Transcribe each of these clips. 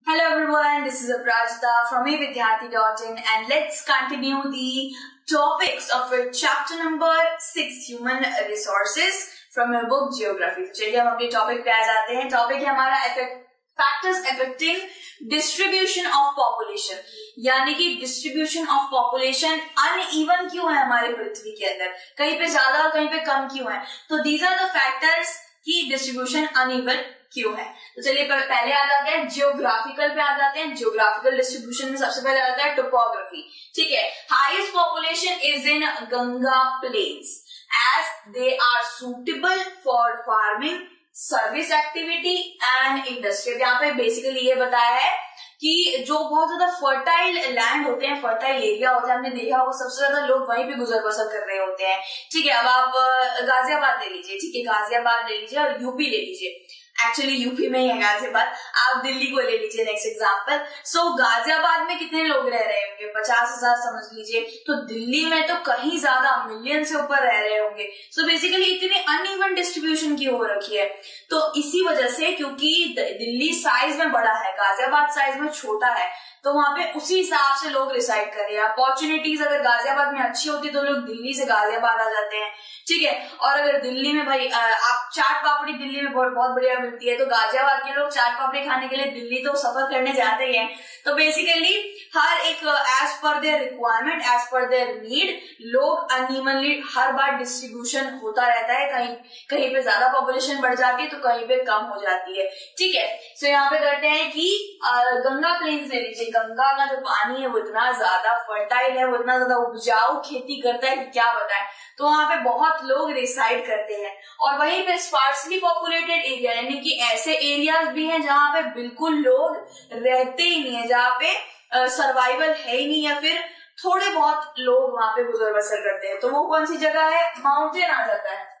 Hello everyone, this is Aprajita from evidyarthi.in and let's continue the topics of our chapter number 6 Human Resources from your book Geography। तो चलिए हम अपने topic पे आ जाते हैं। Topic है हमारा factors affecting distribution of population, यानी कि डिस्ट्रीब्यूशन ऑफ पॉपुलेशन अनइवन क्यों है हमारे पृथ्वी के अंदर, कहीं पे ज्यादा और कहीं पे कम क्यों है। तो दीज आर द फैक्टर्स की डिस्ट्रीब्यूशन अनइवन क्यों है। तो चलिए पहले आ जाते हैं जियोग्राफिकल पे आ जाते हैं। जियोग्राफिकल डिस्ट्रीब्यूशन में सबसे पहले आता है टोपोग्राफी। ठीक है, highest population is in Ganga plains as they are suitable for farming, service activity and industry. यहाँ पे बेसिकली ये बताया है कि जो बहुत ज्यादा फर्टाइल लैंड होते हैं, फर्टाइल एरिया होता है, हमने देखा होगा सबसे ज्यादा लोग वहीं पे गुजर बसर कर रहे होते हैं। ठीक है, अब आप गाजियाबाद ले लीजिए, ठीक है, गाजियाबाद ले लीजिए और यूपी ले लीजिए। एक्चुअली यूपी में ही है गाजियाबाद, आप दिल्ली को ले लीजिए नेक्स्ट एग्जाम्पल। सो गाजियाबाद में कितने लोग रह रहे होंगे, 50,000 समझ लीजिए। तो दिल्ली में तो कहीं ज्यादा, मिलियन से ऊपर रह रहे होंगे। सो बेसिकली इतनी अनइवन डिस्ट्रीब्यूशन की हो रखी है। तो इसी वजह से, क्योंकि दिल्ली साइज में बड़ा है, गाजियाबाद साइज में छोटा है, तो वहां पे उसी हिसाब से लोग रिसाइड कर रहे हैं। अपॉर्चुनिटीज अगर गाजियाबाद में अच्छी होती तो लोग दिल्ली से गाजियाबाद आ जाते हैं। ठीक है, और अगर दिल्ली में भाई आप चाट पापड़ी दिल्ली में बहुत बढ़िया मिलती है, तो गाजियाबाद के लोग चाट पापड़ी खाने के लिए दिल्ली तो सफर करने जाते ही हैं। तो बेसिकली हर एक as per their requirement, as per their need, लोग अनइवनली हर बार डिस्ट्रीब्यूशन होता रहता है। कहीं पे ज्यादा पॉपुलेशन बढ़ जाती है तो कहीं पे कम हो जाती है। ठीक है, सो यहाँ पे करते हैं कि गंगा प्लेन्स ले लीजिए। गंगा का जो पानी है वो इतना ज्यादा फर्टाइल है, वो इतना ज्यादा उपजाऊ खेती करता है कि क्या बताएं। तो वहां पे बहुत लोग रिसाइड करते हैं। और वहीं पे स्पार्सली पॉपुलेटेड एरिया, यानी कि ऐसे एरियाज भी हैं जहां पे बिल्कुल लोग रहते ही नहीं है, जहाँ पे सर्वाइवल है ही नहीं, या फिर थोड़े बहुत लोग वहां पे गुजर बसर करते हैं। तो वो कौन सी जगह है, माउंटेन आ जाता है।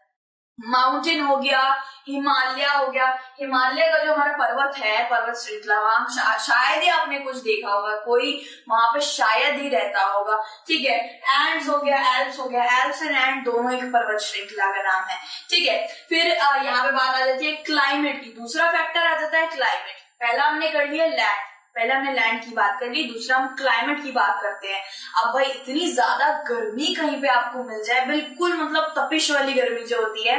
माउंटेन हो गया, हिमालय हो गया। हिमालय का जो हमारा पर्वत है, पर्वत श्रृंखला, वहां शायद ही आपने कुछ देखा होगा, कोई वहां पे शायद ही रहता होगा। ठीक है, एंड्स हो गया, एल्प्स हो गया। एल्प्स एंड एंड दोनों एक पर्वत श्रृंखला का नाम है। ठीक है, फिर यहाँ पे बात आ जाती है क्लाइमेट की। दूसरा फैक्टर आ जाता है क्लाइमेट। पहला हमने कर लिया लैंड, पहले हमने लैंड की बात कर ली, दूसरा हम क्लाइमेट की बात करते हैं। अब भाई इतनी ज्यादा गर्मी कहीं पे आपको मिल जाए, बिल्कुल मतलब तपिश वाली गर्मी जो होती है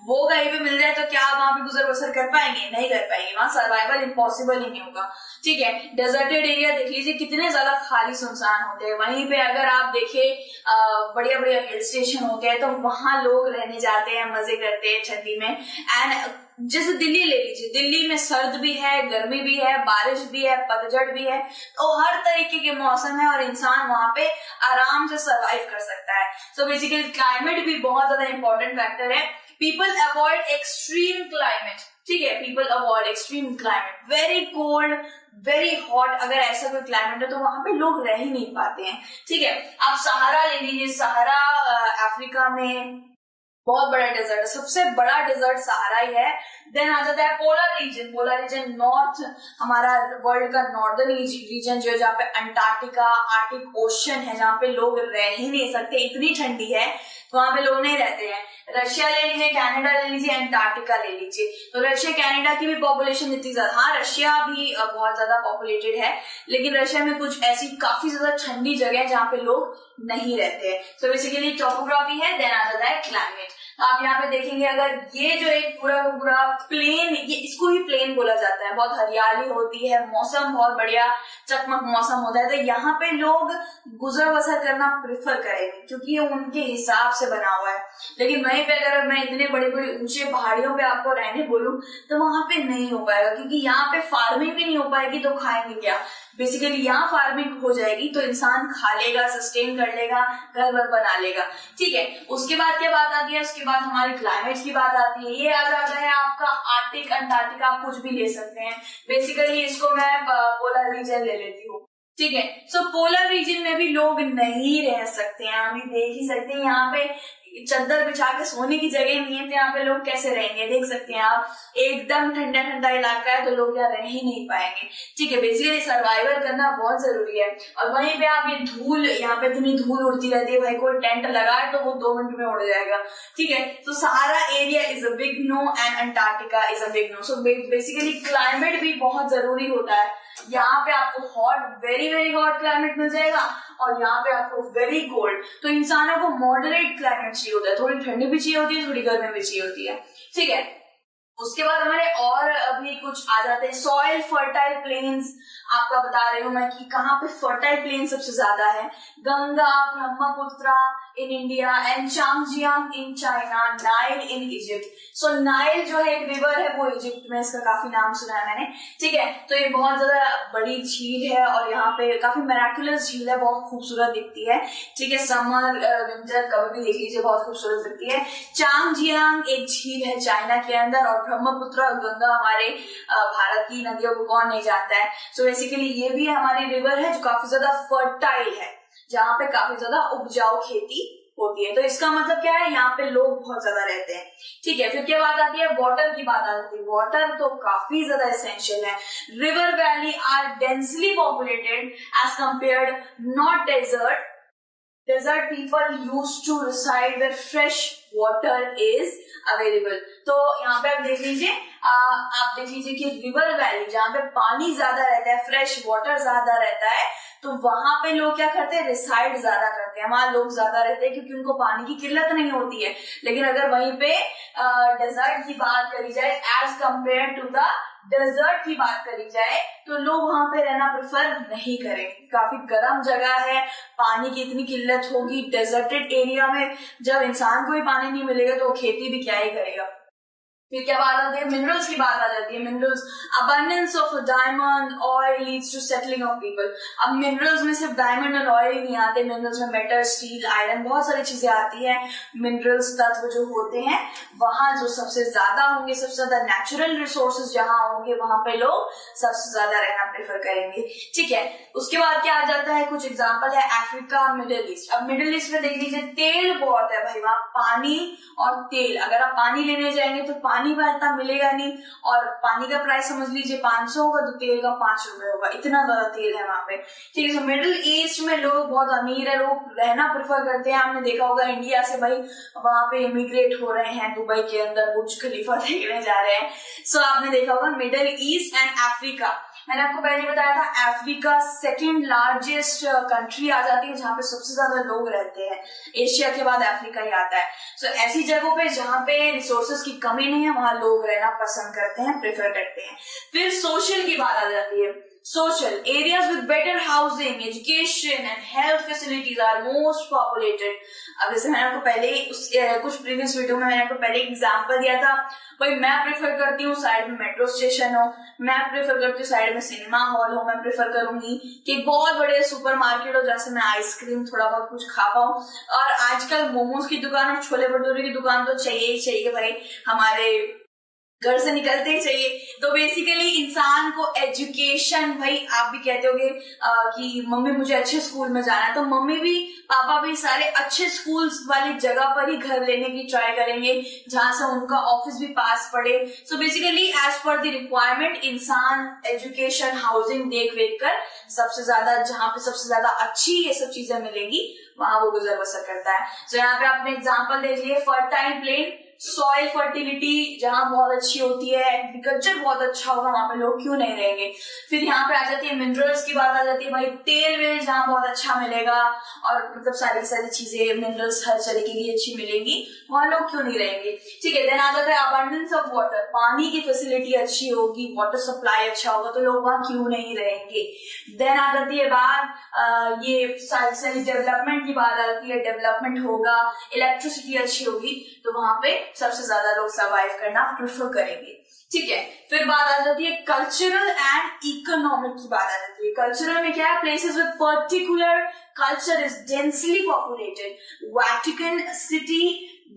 वो कहीं पे मिल जाए, तो क्या आप वहां पे गुजर बसर कर पाएंगे? नहीं कर पाएंगे, वहां सर्वाइवल इम्पॉसिबल ही नहीं होगा। ठीक है, डेजर्टेड एरिया देख लीजिए, कितने ज्यादा खाली सुनसान होते हैं। वहीं पे अगर आप देखें बढ़िया बढ़िया हिल स्टेशन होते हैं, तो वहां लोग रहने जाते हैं, मजे करते हैं ठंडी में। एंड जैसे दिल्ली ले लीजिए, दिल्ली में सर्द भी है, गर्मी भी है, बारिश भी है, पतझड़ भी है, तो हर तरीके के मौसम है और इंसान वहां पे आराम से सरवाइव कर सकता है। सो बेसिकली क्लाइमेट भी बहुत ज्यादा इंपॉर्टेंट फैक्टर है। People avoid extreme climate. ठीक है, people avoid extreme climate, very cold, very hot. अगर ऐसा कोई क्लाइमेट है तो वहां पे लोग रह ही नहीं पाते हैं। ठीक है, आप सहारा ले लीजिए। सहारा अफ्रीका में बहुत बड़ा डेजर्ट है, सबसे बड़ा डेजर्ट सहारा ही है। देन आ जाता है polar region. Polar region north, हमारा वर्ल्ड का नॉर्दर्न रीजन जो है, जहाँ पे अंटार्कटिका, आर्टिक ओशन है, जहाँ पे लोग रह ही नहीं सकते, इतनी ठंडी है, तो वहां पे लोग नहीं रहते हैं। रशिया ले लीजिए, कनाडा ले लीजिए, अंटार्कटिका ले लीजिए। तो रशिया कनाडा की भी पॉपुलेशन इतनी ज्यादा, हाँ रशिया भी बहुत ज्यादा पॉपुलेटेड है, लेकिन रशिया में कुछ ऐसी काफी ज्यादा ठंडी जगह है जहाँ पे लोग नहीं रहते हैं। सो बेसिकली टोपोग्राफी है। देन आ जाता है क्लाइमेट। तो आप यहाँ पे देखेंगे, अगर ये जो एक पूरा प्लेन, ये इसको ही प्लेन बोला जाता है, बहुत हरियाली होती है, मौसम बहुत बढ़िया चकमक मौसम होता है, तो यहाँ पे लोग गुजर बसर करना प्रेफर करेंगे क्योंकि ये उनके हिसाब से बना हुआ है। लेकिन वहीं पे अगर मैं इतने बड़े बड़े ऊंचे पहाड़ियों पे आपको रहने बोलूं तो वहां पे नहीं हो पाएगा, क्योंकि यहाँ पे फार्मिंग भी नहीं हो पाएगी, तो खाएंगे क्या। बेसिकली यहाँ फार्मिंग हो जाएगी तो इंसान खा लेगा, सस्टेन कर लेगा, घर वर बना लेगा। ठीक है, उसके बाद क्या बात आती है, उसके बाद हमारी क्लाइमेट की बात आती है। ये आ जाता है आपका आर्टिक, अंटार्कटिका, आप कुछ भी ले सकते हैं। बेसिकली इसको मैं पोलर रीजन ले लेती हूँ। ठीक है, सो पोलर रीजन में भी लोग नहीं रह सकते हैं, अभी देख ही सकते हैं, यहाँ पे चद्दर बिछा के सोने की जगह नहीं है, तो यहाँ पे लोग कैसे रहेंगे, देख सकते हैं आप, एकदम ठंडा ठंडा इलाका है, तो लोग यहाँ रह ही नहीं पाएंगे। ठीक है, बेसिकली सर्वाइवल करना बहुत जरूरी है। और वहीं पे आप ये धूल, यहाँ पे इतनी धूल उड़ती रहती है, भाई कोई टेंट लगाए तो वो 2 मिनट में उड़ जाएगा। ठीक है, तो Sahara area is a big no and Antarctica is a big no. So basically climate भी बहुत जरूरी होता है। यहाँ पे आपको hot, very very hot climate मिल जाएगा और यहाँ पे आपको वेरी कोल्ड। तो इंसानों को मॉडरेट क्लाइमेट चाहिए होता है, थोड़ी ठंडी भी चाहिए होती है, थोड़ी गर्मी भी चाहिए होती है, ठीक है। उसके बाद हमारे और अभी कुछ आ जाते हैं, सॉइल फर्टाइल प्लेन्स। आपका बता रही हूँ मैं कि कहाँ पे फर्टाइल प्लेन सबसे ज्यादा है। Ganga Brahmaputra in India and Changjiang in China, Nile in Egypt. So Nile जो है एक रिवर है, वो इजिप्ट में, इसका काफी नाम सुना है मैंने, ठीक है। तो ये बहुत ज्यादा बड़ी झील है और यहाँ पे काफी मेराकुलस झील है, बहुत खूबसूरत दिखती है, ठीक है। समर विंटर कभी भी देख लीजिए, बहुत खूबसूरत दिखती है। चांगजियांग एक झील है चाइना के अंदर, और ब्रह्मपुत्र और गंगा हमारे भारत की नदियों को कौन नहीं जानता है। सो बेसिकली ये भी हमारी रिवर है जो काफी ज्यादा फर्टाइल है, जहाँ पे काफी ज्यादा उपजाऊ खेती होती है। तो इसका मतलब क्या है, यहाँ पे लोग बहुत ज्यादा रहते हैं, ठीक है। फिर क्या बात आती है, वाटर की बात आ जाती है। वाटर तो काफी ज्यादा एसेंशियल है। River valley are densely populated as compared, not desert. Desert people used to reside where fresh water is available। तो यहाँ पे आप देख लीजिए, आप देख लीजिए कि रिवर वैली जहाँ पे पानी ज्यादा रहता है, फ्रेश वाटर ज्यादा रहता है, तो वहां पे लोग क्या करते हैं, रिसाइड ज्यादा करते हैं, वहां लोग ज्यादा रहते हैं क्योंकि उनको पानी की किल्लत नहीं होती है। लेकिन अगर वहीं पे डेजर्ट की बात करी जाए, as compare to the desert की बात करी जाए, तो लोग वहां पे रहना प्रेफर नहीं करेंगे, काफी गर्म जगह है, पानी की इतनी किल्लत होगी। डेजर्टेड एरिया में जब इंसान को ही पानी नहीं मिलेगा तो वो खेती भी क्या ही करेगा। फिर क्या बात आती है, मिनरल्स की बात आ जाती है। Minerals, abundance of diamond oil leads to settling of people. अब मिनरल्स में सिर्फ डायमंड और ऑयल ही नहीं आते, मिनरल्स में मेटल, स्टील, आयरन, बहुत सारी चीजें आती है। मिनरल्स तत्व जो होते हैं, वहां जो सबसे ज्यादा होंगे, सबसे ज्यादा नेचुरल रिसोर्सेज जहां होंगे, वहां पे लोग सबसे ज्यादा रहना प्रेफर करेंगे, ठीक है। उसके बाद क्या आ जाता है, कुछ एग्जाम्पल है, अफ्रीका, मिडिल ईस्ट। अब मिडिल ईस्ट में देख लीजिए, तेल बहुत है भाई, वहां पानी और तेल, अगर आप पानी लेने जाएंगे तो पानी वहां इतना मिलेगा नहीं, और पानी का प्राइस समझ लीजिए 500 होगा तो तेल का 5 रुपए होगा, इतना ज्यादा तेल है वहां पे, ठीक है। तो मिडिल ईस्ट में लोग बहुत अमीर है, लोग रहना प्रेफर करते हैं। आपने देखा होगा इंडिया से भाई वहां पे इमिग्रेट हो रहे हैं, दुबई के अंदर बुर्ज खलीफा देखने जा रहे हैं। सो आपने देखा होगा मिडिल ईस्ट एंड अफ्रीका। मैंने आपको पहले बताया था, अफ्रीका सेकेंड लार्जेस्ट कंट्री आ जाती है जहां पे सबसे ज्यादा लोग रहते हैं, एशिया के बाद अफ्रीका ही आता है। सो ऐसी जगहों पे जहां पे रिसोर्सेज की कमी नहीं है, वहां लोग रहना पसंद करते हैं, प्रेफर करते हैं। फिर सोशल की बात आ जाती है। Social areas with better housing, education and health facilities are most populated। अब जैसे मैंने आपको पहले कुछ प्रीवियस वीडियो में मैंने आपको पहले एग्जांपल दिया था, भाई मैं प्रेफर करती हूँ साइड में मेट्रो स्टेशन हो, मैं प्रेफर करती हूँ साइड में सिनेमा हॉल हो, मैं प्रेफर करूंगी कि बहुत बड़े सुपर मार्केट हो जहाँ से मैं आइसक्रीम थोड़ा बहुत कुछ खा पाऊँ। और आजकल मोमोज की दुकान और छोले भटूरे की दुकान तो चाहिए ही चाहिए भाई, हमारे घर से निकलते ही चाहिए। तो बेसिकली इंसान को एजुकेशन, भाई आप भी कहते होगे कि मम्मी मुझे अच्छे स्कूल में जाना है, तो मम्मी भी पापा भी सारे अच्छे स्कूल्स वाली जगह पर ही घर लेने की ट्राई करेंगे जहां से उनका ऑफिस भी पास पड़े। So basically as per the requirement इंसान एजुकेशन, हाउसिंग देख वेख कर सबसे ज्यादा जहां पे सबसे ज्यादा अच्छी ये सब चीजें मिलेंगी वहां वो गुजर बसर करता है। सो यहाँ पे आपने एग्जाम्पल देख लिए, फर्टाइल प्लेन, सॉइल फर्टिलिटी जहां बहुत अच्छी होती है, एग्रीकल्चर बहुत अच्छा होगा, वहां पे लोग क्यों नहीं रहेंगे। फिर यहाँ पे आ जाती है मिनरल्स की बात आ जाती है, भाई तेल वेल जहाँ बहुत अच्छा मिलेगा और मतलब सारी सारी चीजें, मिनरल्स हर तरीके की अच्छी मिलेंगी, वहां लोग क्यों नहीं रहेंगे, ठीक है। देन आ जाता है अबंडेंस ऑफ वाटर, पानी की फैसिलिटी अच्छी होगी, वाटर सप्लाई अच्छा होगा, तो लोग वहां क्यों नहीं रहेंगे। देन आ जाती है बात ये सारी डेवलपमेंट की बात आ जाती है, डेवलपमेंट होगा, इलेक्ट्रिसिटी अच्छी होगी, तो वहां पे सबसे ज्यादा लोग सर्वाइव करना प्रेफर करेंगे, ठीक है। फिर बात आ जाती है कल्चरल एंड इकोनॉमिक की बात आ जाती है। कल्चरल में क्या है, places with particular culture is densely populated, Vatican city,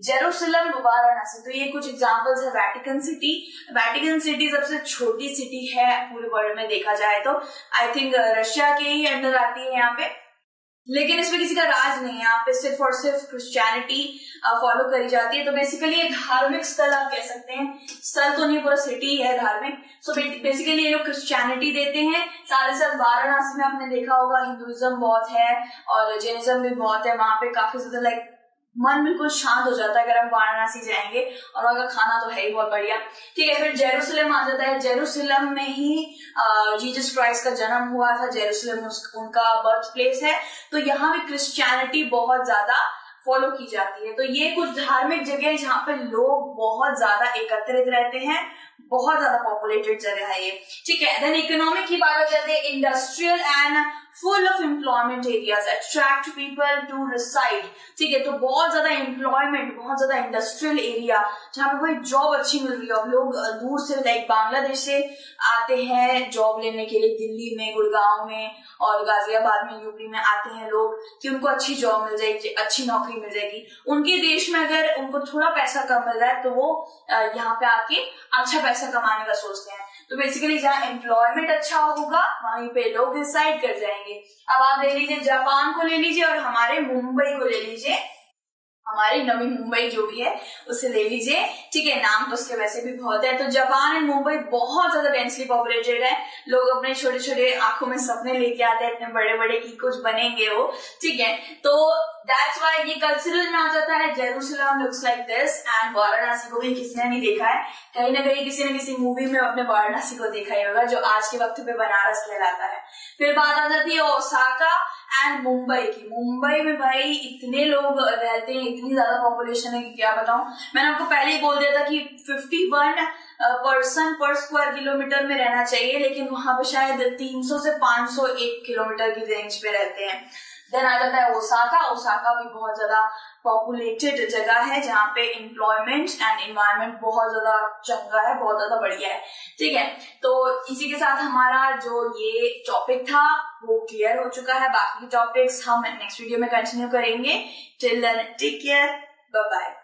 Jerusalem, Varanasi. तो ये कुछ एग्जांपल्स है। वैटिकन सिटी सबसे छोटी सिटी है पूरे वर्ल्ड में देखा जाए तो, आई थिंक रशिया के ही अंडर आती है यहाँ पे, लेकिन इसमें किसी का राज नहीं है, यहाँ पे सिर्फ और सिर्फ क्रिश्चियनिटी फॉलो करी जाती है। तो बेसिकली ये धार्मिक स्थल आप कह सकते हैं, स्थल तो नहीं पूरा सिटी है धार्मिक। सो बेसिकली ये लोग क्रिश्चियनिटी देते हैं। साथ ही साथ वाराणसी में आपने देखा होगा हिंदुइज्म बहुत है और जैनिज्म भी बहुत है, वहां पे काफी ज्यादा लाइक मन बिल्कुल शांत हो जाता है अगर हम वाराणसी जाएंगे, और वहाँ का खाना तो है ही बहुत बढ़िया। ठीक है, फिर जेरूसलम आ जाता है। जेरूसलम में ही जीसस क्राइस्ट का जन्म हुआ था। जेरूसलम उनका बर्थ प्लेस है, तो यहाँ भी क्रिश्चियनिटी बहुत ज्यादा फॉलो की जाती है। तो ये कुछ धार्मिक जगह जहाँ पे लोग बहुत ज्यादा एकत्रित रहते हैं, बहुत ज्यादा पॉपुलेटेड जगह है ये। ठीक है, देन इकोनॉमिक की बात हो जाती है। Industrial and full of employment areas attract people to reside. ठीक है, तो बहुत ज्यादा एम्प्लॉयमेंट, बहुत ज्यादा इंडस्ट्रियल एरिया जहाँ पे कोई जॉब अच्छी मिल रही है। अब लोग दूर से लाइक बांग्लादेश से आते हैं जॉब लेने के लिए, दिल्ली में, गुड़गांव में और गाजियाबाद में, यूपी में आते हैं लोग कि उनको अच्छी जॉब मिल जाएगी, अच्छी नौकरी मिल जाएगी। उनके देश में अगर उनको थोड़ा पैसा कम मिल रहा है तो वो यहाँ पे आके अच्छा पैसा कमाने का सोचते हैं। तो बेसिकली जहाँ एम्प्लॉयमेंट अच्छा होगा वहीं पे लोग डिसाइड कर जाएंगे। अब आप ले लीजिए जापान को ले लीजिए और हमारे मुंबई को ले लीजिए, हमारी नवी मुंबई जो भी है उसे ले लीजिए। ठीक है, नाम तो उसके वैसे भी बहुत है। तो जापान एंड मुंबई बहुत ज्यादा डेंसली पॉपुलेटेड है। लोग अपने छोटे छोटे आंखों में सपने लेके आते हैं इतने बड़े बड़े कि कुछ बनेंगे वो। ठीक है, तो दैट्स व्हाई ये कल्चरल में आ जाता है। Jerusalem looks like this, and Varanasi को भी किसी ने नहीं देखा है, कहीं ना कहीं किसी न किसी मूवी में अपने वाराणसी को देखा ही होगा, जो आज के वक्त पे बनारस कहलाता है। फिर बात आ जाती है ओसाका एंड मुंबई की। मुंबई में भाई इतने लोग रहते हैं, इतनी ज्यादा पॉपुलेशन है कि क्या बताऊं। मैंने आपको पहले ही बोल दिया था कि 51 पर्सन पर स्क्वायर किलोमीटर में रहना चाहिए, लेकिन वहां पे शायद 300 से 501 किलोमीटर की रेंज पे रहते हैं। देन आ जाता है ओसाका। ओसाका भी बहुत ज्यादा पॉपुलेटेड जगह है जहाँ पे एम्प्लॉयमेंट एंड एनवायरनमेंट बहुत ज्यादा चंगा है, बहुत ज्यादा बढ़िया है। ठीक है, तो इसी के साथ हमारा जो ये टॉपिक था वो क्लियर हो चुका है। बाकी टॉपिक्स हम नेक्स्ट वीडियो में कंटिन्यू करेंगे। Till then take care, bye bye.